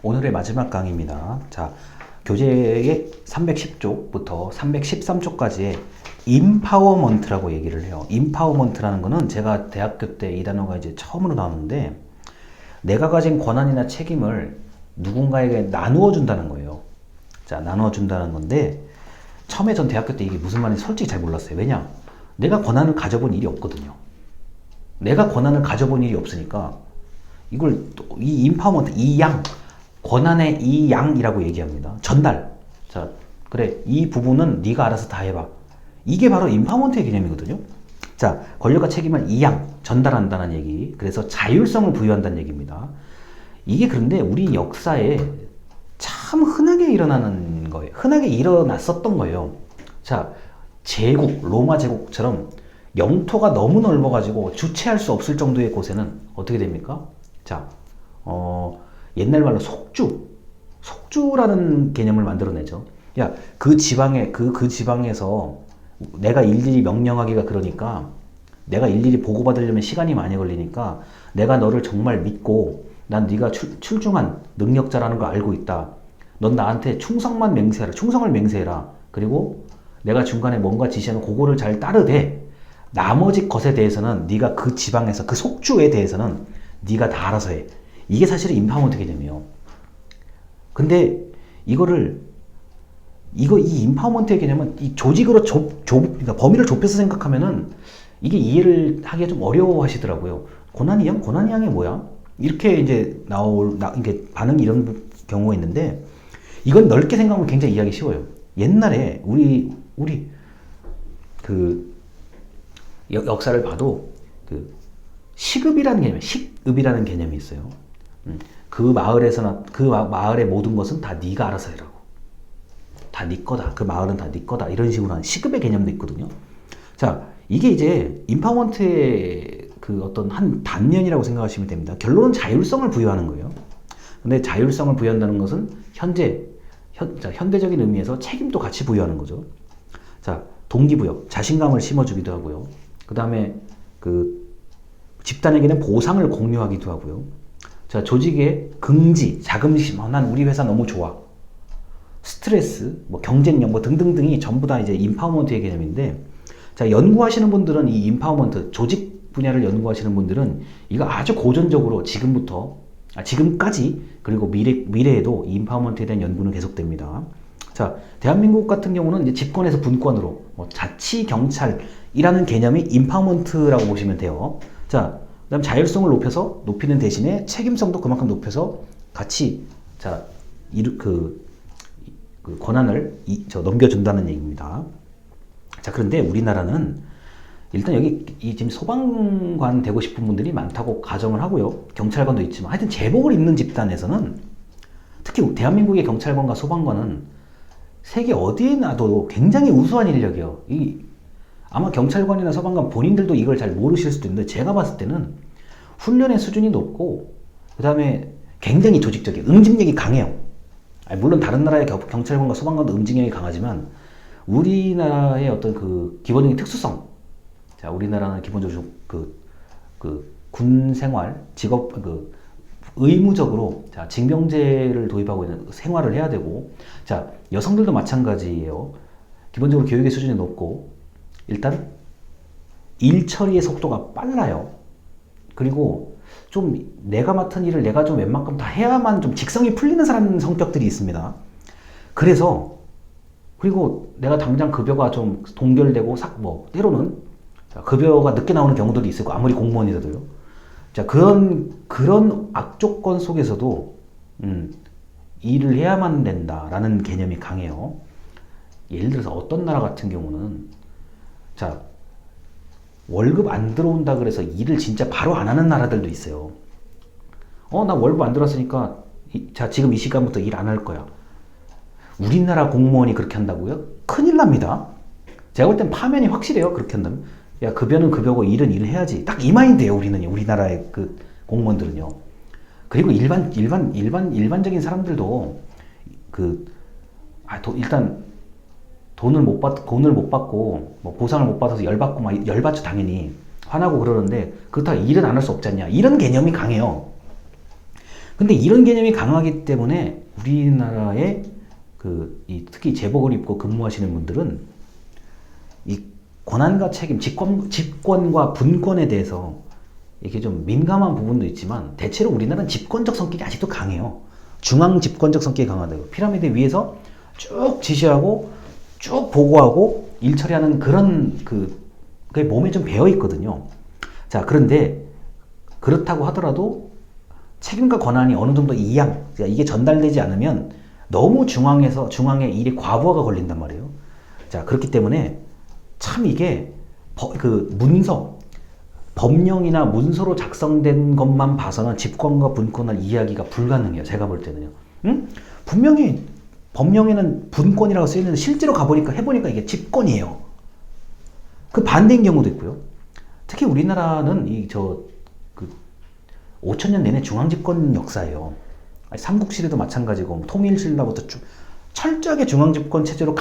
오늘의 마지막 강의입니다. 자, 교재의 310쪽부터 313쪽까지의 임파워먼트라고 얘기를 해요. 임파워먼트라는 거는 제가 대학교 때 이 단어가 이제 처음으로 나오는데, 내가 가진 권한이나 책임을 누군가에게 나누어 준다는 거예요. 자, 나누어 준다는 건데, 처음에 전 대학교 때 이게 무슨 말인지 솔직히 잘 몰랐어요. 왜냐? 내가 권한을 가져본 일이 없거든요. 내가 권한을 가져본 일이 없으니까 이걸 이 임파워먼트, 이 양, 권한의 이 양이라고 얘기합니다. 전달. 자, 그래, 이 부분은 네가 알아서 다 해봐. 이게 바로 임파워먼트의 개념이거든요. 자, 권력과 책임을 이 양, 전달한다는 얘기. 그래서 자율성을 부여한다는 얘기입니다. 이게 그런데 우리 역사에 참 흔하게 일어나는 거예요. 흔하게 일어났었던 거예요. 자, 제국, 로마 제국처럼 영토가 너무 넓어가지고 주체할 수 없을 정도의 곳에는 어떻게 됩니까? 자, 옛날 말로 속주라는 개념을 만들어내죠. 야, 그 지방에, 그 지방에서 내가 일일이 명령하기가 그러니까, 내가 일일이 보고받으려면 시간이 많이 걸리니까, 내가 너를 정말 믿고, 난 네가 출중한 능력자라는 걸 알고 있다. 넌 나한테 충성만 맹세해라. 충성을 맹세해라. 그리고 내가 중간에 뭔가 지시하면 그거를 잘 따르되, 나머지 것에 대해서는 네가 그 지방에서, 그 속주에 대해서는 네가 다 알아서 해. 이게 사실은 임파워먼트 개념이에요. 근데 이 임파워먼트의 개념은 이 조직으로 그러니까 범위를 좁혀서 생각하면은 이게 이해를 하기가 좀 어려워 하시더라고요. 고난이 양이 뭐야? 이렇게 이제 이게 반응이 이런 경우가 있는데, 이건 넓게 생각하면 굉장히 이해하기 쉬워요. 옛날에 우리 그 역사를 봐도 그 식읍이라는 개념이 있어요. 그 마을의 모든 것은 다 네가 알아서 해라고. 다 네 거다. 그 마을은 다 네 거다. 이런 식으로 하는 시급의 개념도 있거든요. 자, 이게 이제 임파워먼트의 그 어떤 한 단면이라고 생각하시면 됩니다. 결론은 자율성을 부여하는 거예요. 근데 자율성을 부여한다는 것은 현대적인 의미에서 책임도 같이 부여하는 거죠. 자, 동기부여, 자신감을 심어주기도 하고요. 그 다음에 그 집단에게는 보상을 공유하기도 하고요. 자, 조직의 긍지, 자긍심, 난 우리 회사 너무 좋아. 스트레스, 뭐 경쟁력, 뭐 등등등이 전부 다 이제 임파워먼트의 개념인데, 자, 연구하시는 분들은 이 임파워먼트, 조직 분야를 연구하시는 분들은 이거 아주 고전적으로 지금까지, 그리고 미래에도 이 임파워먼트에 대한 연구는 계속됩니다. 자, 대한민국 같은 경우는 이제 집권에서 분권으로, 뭐 자치, 경찰이라는 개념이 임파워먼트라고 보시면 돼요. 자, 그 다음 자율성을 높이는 대신에 책임성도 그만큼 높여서 같이, 자, 그 권한을 넘겨준다는 얘기입니다. 자, 그런데 우리나라는 일단 여기 지금 소방관 되고 싶은 분들이 많다고 가정을 하고요. 경찰관도 있지만 하여튼 제복을 입는 집단에서는, 특히 대한민국의 경찰관과 소방관은 세계 어디에 놔도 굉장히 우수한 인력이에요. 아마 경찰관이나 소방관 본인들도 이걸 잘 모르실 수도 있는데, 제가 봤을 때는 훈련의 수준이 높고, 그 다음에 굉장히 조직적이에요. 응집력이 강해요. 물론 다른 나라의 경찰관과 소방관도 응집력이 강하지만, 우리나라의 어떤 그 기본적인 특수성, 자, 우리나라는 기본적으로 군 생활, 의무적으로, 자, 징병제를 도입하고 있는 생활을 해야 되고, 자, 여성들도 마찬가지예요. 기본적으로 교육의 수준이 높고, 일단 일 처리의 속도가 빨라요. 그리고 좀 내가 맡은 일을 내가 좀 웬만큼 다 해야만 좀 직성이 풀리는 사람 성격들이 있습니다. 그리고 내가 당장 급여가 좀 동결되고 때로는 급여가 늦게 나오는 경우들이 있을 거고, 아무리 공무원이라도요. 자, 그런 악조건 속에서도 일을 해야만 된다라는 개념이 강해요. 예를 들어서 어떤 나라 같은 경우는, 자, 월급 안 들어온다 그래서 일을 진짜 바로 안 하는 나라들도 있어요. 나 월급 안 들어왔으니까 자, 지금 이 시간부터 일 안 할 거야. 우리나라 공무원이 그렇게 한다고요? 큰일 납니다. 제가 볼 땐 파면이 확실해요. 그렇게 한다면. 야, 급여는 급여고 일은 일을 해야지. 딱 이 마인드예요. 우리나라의 그 공무원들은요. 그리고 일반적인 사람들도 일단 돈을 못 받고 뭐 보상을 못 받아서 열받고 막 열받죠. 당연히 화나고 그러는데, 그렇다고 일은 안 할 수 없지 않냐, 이런 개념이 강해요. 근데 이런 개념이 강하기 때문에 우리나라의 특히 제복을 입고 근무하시는 분들은 이 권한과 책임, 집권과 분권에 대해서 이게 좀 민감한 부분도 있지만 대체로 우리나라는 집권적 성격이 아직도 강해요. 중앙 집권적 성격이 강하다고. 피라미드 위에서 쭉 지시하고 쭉 보고하고 일 처리하는 그런 그게 몸에 좀 배어 있거든요. 자, 그런데 그렇다고 하더라도 책임과 권한이 어느 정도 이게 전달되지 않으면 너무 중앙에 일이 과부하가 걸린단 말이에요. 자, 그렇기 때문에 참 이게 법령이나 문서로 작성된 것만 봐서는 집권과 분권을 이해하기가 불가능해요. 제가 볼 때는요. 응? 분명히 법령에는 분권이라고 쓰여있는데 실제로 해보니까 이게 집권이에요. 그 반대인 경우도 있고요. 특히 우리나라는 5천년 내내 중앙집권 역사예요. 삼국시대도 마찬가지고 통일신라부터 쭉 철저하게 중앙집권 체제로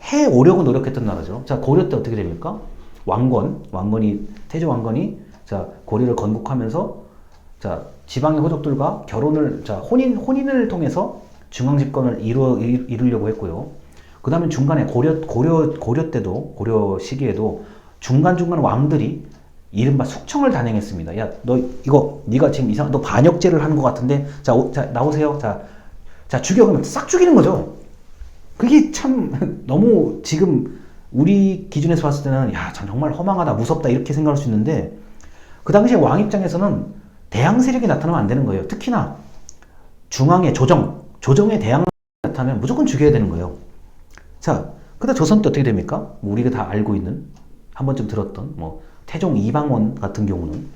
해오려고 노력했던 나라죠. 자, 고려 때 어떻게 됩니까? 태조 왕건이 자, 고려를 건국하면서 자, 지방의 호족들과 혼인을 통해서 중앙집권을 이루려고 했고요. 그 다음에 중간에 고려 시기에도 중간중간 왕들이 이른바 숙청을 단행했습니다. 야, 네가 지금 너 반역죄를 하는 것 같은데, 자, 나오세요. 자, 죽여. 그러면 싹 죽이는 거죠. 그게 참 너무 지금 우리 기준에서 봤을 때는 참 정말 허망하다, 무섭다 이렇게 생각할 수 있는데 그 당시에 왕 입장에서는 대항 세력이 나타나면 안 되는 거예요. 특히나 중앙의 조정의 대항 나타나면 무조건 죽여야 되는 거예요. 자, 그다음 조선 때 어떻게 됩니까? 우리가 다 알고 있는 한 번쯤 들었던 태종 이방원 같은 경우는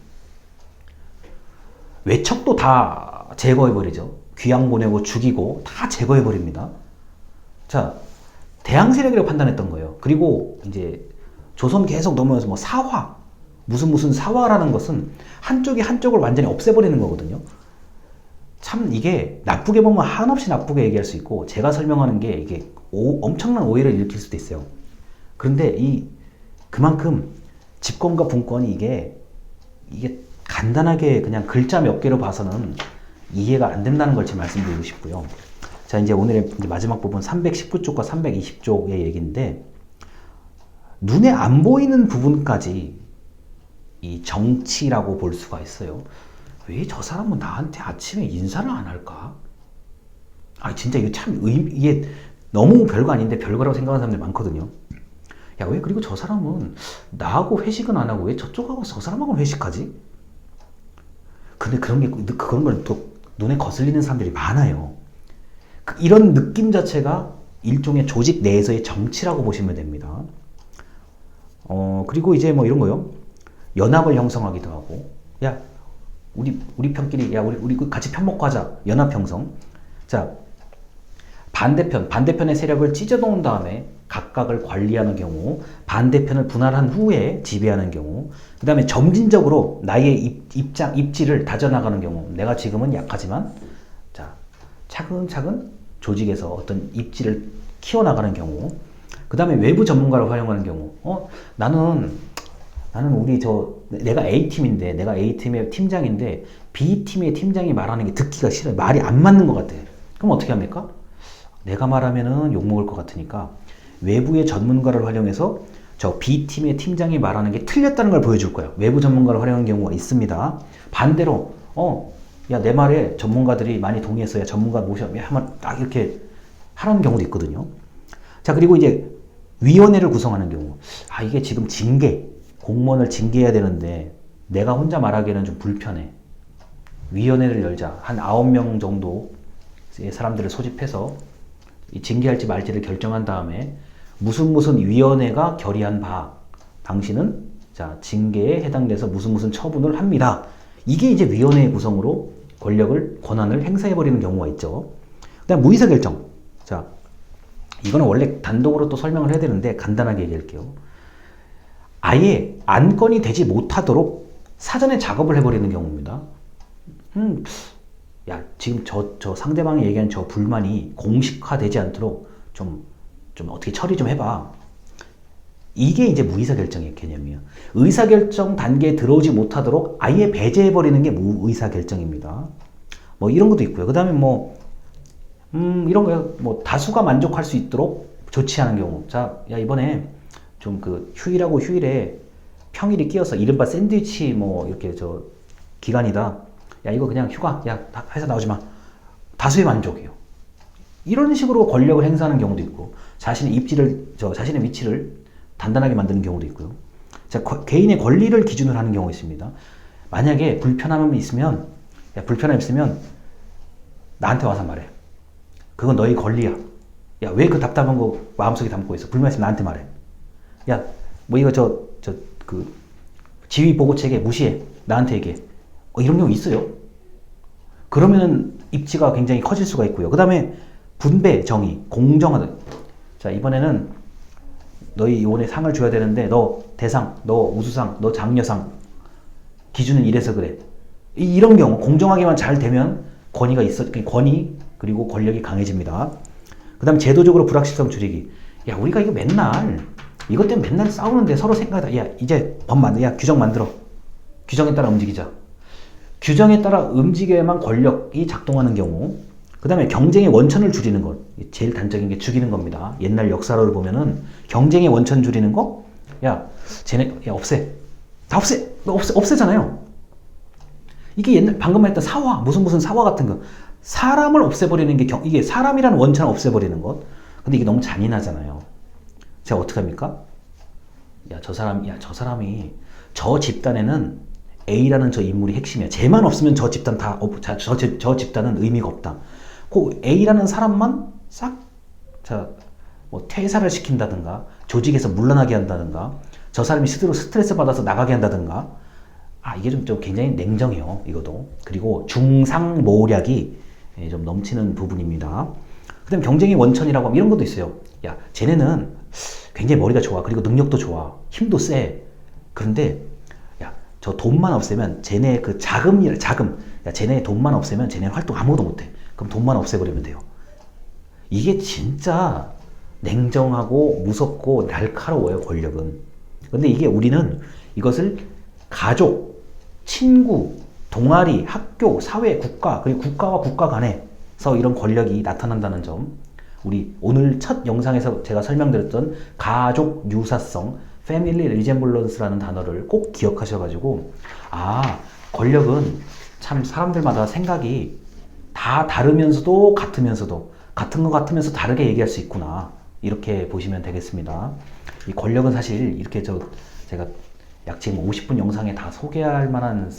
외척도 다 제거해버리죠. 귀양 보내고 죽이고 다 제거해버립니다. 자, 대항 세력이라고 판단했던 거예요. 그리고 이제 조선 계속 넘어가서 사화, 무슨 사화라는 것은 한쪽이 한쪽을 완전히 없애버리는 거거든요. 참 이게 나쁘게 보면 한없이 나쁘게 얘기할 수 있고 제가 설명하는 게 이게 엄청난 오해를 일으킬 수도 있어요. 그런데 그만큼 집권과 분권이 이게 간단하게 그냥 글자 몇 개로 봐서는 이해가 안 된다는 걸 제가 말씀드리고 싶고요. 자, 이제 오늘의 마지막 부분 319쪽과 320쪽의 얘기인데 눈에 안 보이는 부분까지 이 정치라고 볼 수가 있어요. 왜 저 사람은 나한테 아침에 인사를 안 할까? 진짜 이게 너무 별거 아닌데 별거라고 생각하는 사람들이 많거든요. 야, 왜 그리고 저 사람은 나하고 회식은 안 하고 왜 저쪽하고 저 사람하고 회식하지? 근데 그런 걸 또 눈에 거슬리는 사람들이 많아요. 이런 느낌 자체가 일종의 조직 내에서의 정치라고 보시면 됩니다. 그리고 이제 이런 거요. 연합을 형성하기도 하고, 야, 우리 편끼리, 우리 같이 편먹하자. 연합 형성. 자, 반대편의 세력을 찢어놓은 다음에 각각을 관리하는 경우, 반대편을 분할한 후에 지배하는 경우, 그 다음에 점진적으로 나의 입지를 다져나가는 경우, 내가 지금은 약하지만, 자, 차근차근 조직에서 어떤 입지를 키워나가는 경우, 그 다음에 외부 전문가를 활용하는 경우, 나는 내가 A팀인데, 내가 A팀의 팀장인데, B팀의 팀장이 말하는 게 듣기가 싫어요. 말이 안 맞는 것 같아. 그럼 어떻게 합니까? 내가 말하면은 욕먹을 것 같으니까, 외부의 전문가를 활용해서 저 B팀의 팀장이 말하는 게 틀렸다는 걸 보여줄 거예요. 외부 전문가를 활용하는 경우가 있습니다. 반대로, 야, 내 말에 전문가들이 많이 동의했어. 야, 전문가 모셔. 하면 딱 이렇게 하는 경우도 있거든요. 자, 그리고 이제 위원회를 구성하는 경우. 이게 지금 공무원을 징계해야 되는데 내가 혼자 말하기에는 좀 불편해. 위원회를 열자. 한 9명 정도 사람들을 소집해서 징계할지 말지를 결정한 다음에 무슨 위원회가 결의한 바 당신은 자, 징계에 해당돼서 무슨 처분을 합니다. 이게 이제 위원회의 구성으로 권한을 행사해버리는 경우가 있죠. 그 다음 무의사결정. 자, 이거는 원래 단독으로 또 설명을 해야 되는데 간단하게 얘기할게요. 아예 안건이 되지 못하도록 사전에 작업을 해버리는 경우입니다. 야, 지금 저 상대방이 얘기하는 저 불만이 공식화되지 않도록 좀 어떻게 처리 좀 해봐. 이게 이제 무의사결정의 개념이에요. 의사결정 단계에 들어오지 못하도록 아예 배제해버리는 게 무의사결정입니다. 뭐 이런 것도 있고요. 그 다음에 뭐 이런 거요. 뭐 다수가 만족할 수 있도록 조치하는 경우. 자, 야 이번에 좀 그 휴일하고 휴일에 평일이 끼어서 이른바 샌드위치 뭐 이렇게 저 기간이다. 야 이거 그냥 휴가. 야 회사 나오지 마. 다수의 만족이요. 이런 식으로 권력을 행사하는 경우도 있고 자신의 자신의 위치를 단단하게 만드는 경우도 있고요. 자, 개인의 권리를 기준으로 하는 경우가 있습니다. 만약에 불편함이 있으면 나한테 와서 말해. 그건 너의 권리야. 야, 왜 그 답답한 거 마음속에 담고 있어? 불만 있으면 나한테 말해. 야, 뭐 이거 그 지휘 보고 체계 무시해. 나한테 얘기해. 이런 경우 있어요. 그러면은 입지가 굉장히 커질 수가 있고요. 그 다음에 분배, 정의, 공정하다. 자, 이번에는 너희 이번에 상을 줘야 되는데 너 대상, 너 우수상, 너 장려상 기준은 이래서 그래. 이런 경우 공정하게만 잘 되면 권위 그리고 권력이 강해집니다. 그 다음 제도적으로 불확실성 줄이기. 야 우리가 이거 이것 때문에 맨날 싸우는데 서로 생각하다. 야 이제 규정 만들어. 규정에 따라 움직이자. 규정에 따라 움직여야만 권력이 작동하는 경우. 그 다음에 경쟁의 원천을 줄이는 것. 제일 단적인 게 죽이는 겁니다. 옛날 역사를 보면은 경쟁의 원천 줄이는 거. 야 없애. 다 없애. 너 없애잖아요. 이게 옛날 방금 말했던 사화 무슨 사화 같은 거. 사람을 없애버리는 게 이게 사람이라는 원천을 없애버리는 것. 근데 이게 너무 잔인하잖아요. 제가 어떻게 합니까? 저 사람이 저 집단에는 A라는 저 인물이 핵심이야. 쟤만 없으면 저 집단 저 집단은 의미가 없다. 그 A라는 사람만 뭐 퇴사를 시킨다든가 조직에서 물러나게 한다든가 저 사람이 스트레스 받아서 나가게 한다든가 이게 좀 굉장히 냉정해요. 이것도. 그리고 중상모략이 좀 넘치는 부분입니다. 그 다음에 경쟁의 원천이라고 하면 이런 것도 있어요. 야 쟤네는 굉장히 머리가 좋아. 그리고 능력도 좋아. 힘도 세. 그런데 저 돈만 없애면 쟤네 그 자금. 쟤네 돈만 없애면 쟤네 활동 아무것도 못해. 그럼 돈만 없애버리면 돼요. 이게 진짜 냉정하고 무섭고 날카로워요. 권력은. 근데 우리는 이것을 가족, 친구, 동아리, 학교, 사회, 국가, 그리고 국가와 국가 간에서 이런 권력이 나타난다는 점. 우리 오늘 첫 영상에서 제가 설명드렸던 가족 유사성, 패밀리 리젠블런스라는 단어를 꼭 기억하셔가지고 권력은 참 사람들마다 생각이 다 다르면서도 같은 것 같으면서 다르게 얘기할 수 있구나. 이렇게 보시면 되겠습니다. 이 권력은 사실 이렇게 제가 약 지금 50분 영상에 다 소개할 만한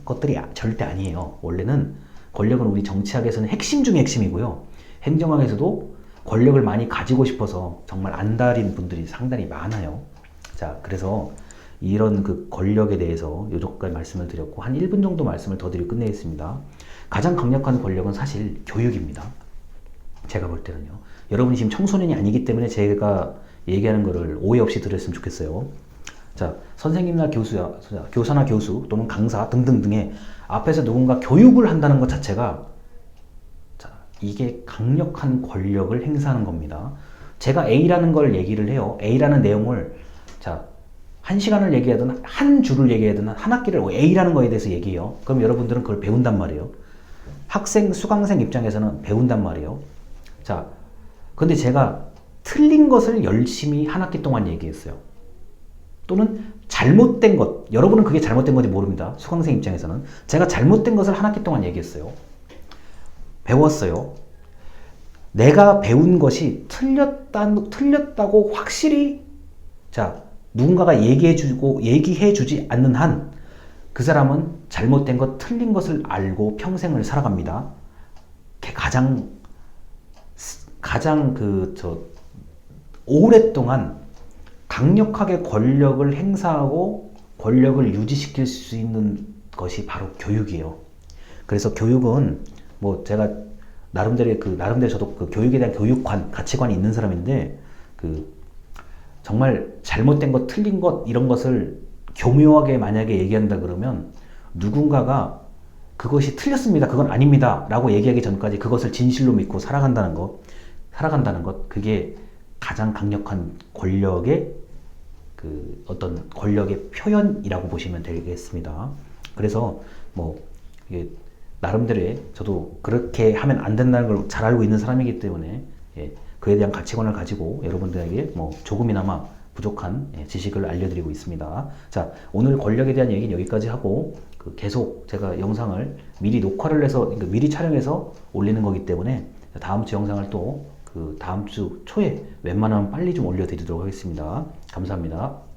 것들이 절대 아니에요. 원래는 권력은 우리 정치학에서는 핵심 중에 핵심이고요. 행정학에서도 권력을 많이 가지고 싶어서 정말 안달인 분들이 상당히 많아요. 자, 그래서 이런 그 권력에 대해서 요정도까지 말씀을 드렸고 한 1분 정도 말씀을 더 드리고 끝내겠습니다. 가장 강력한 권력은 사실 교육입니다. 제가 볼 때는요. 여러분이 지금 청소년이 아니기 때문에 제가 얘기하는 거를 오해 없이 들었으면 좋겠어요. 자, 선생님이나 교사나 교수 또는 강사 등등등의 앞에서 누군가 교육을 한다는 것 자체가 이게 강력한 권력을 행사하는 겁니다. 제가 A라는 걸 얘기를 해요. A라는 내용을 한 시간을 얘기하든 한 줄을 얘기하든 한 학기를 A라는 거에 대해서 얘기해요. 그럼 여러분들은 그걸 배운단 말이에요. 수강생 입장에서는 배운단 말이에요. 근데 제가 틀린 것을 열심히 한 학기 동안 얘기했어요. 또는 잘못된 것, 여러분은 그게 잘못된 건지 모릅니다. 수강생 입장에서는. 제가 잘못된 것을 한 학기 동안 얘기했어요. 배웠어요. 내가 배운 것이 틀렸다고 확실히 누군가가 얘기해주지 않는 한 그 사람은 잘못된 것, 틀린 것을 알고 평생을 살아갑니다. 가장 오랫동안 강력하게 권력을 행사하고 권력을 유지시킬 수 있는 것이 바로 교육이에요. 그래서 교육은 제가 나름대로 저도 그 교육에 대한 가치관이 있는 사람인데 정말 잘못된 것, 틀린 것 이런 것을 교묘하게 만약에 얘기한다 그러면 누군가가 그것이 틀렸습니다. 그건 아닙니다. 라고 얘기하기 전까지 그것을 진실로 믿고 살아간다는 것, 그게 가장 강력한 권력의 어떤 권력의 표현이라고 보시면 되겠습니다. 그래서 이게 나름대로의 저도 그렇게 하면 안 된다는 걸 잘 알고 있는 사람이기 때문에 예, 그에 대한 가치관을 가지고 여러분들에게 뭐 조금이나마 부족한 지식을 알려드리고 있습니다. 자, 오늘 권력에 대한 얘기는 여기까지 하고 계속 제가 영상을 미리 녹화를 해서 그러니까 미리 촬영해서 올리는 거기 때문에 다음 주 영상을 또 다음 주 초에 웬만하면 빨리 좀 올려드리도록 하겠습니다. 감사합니다.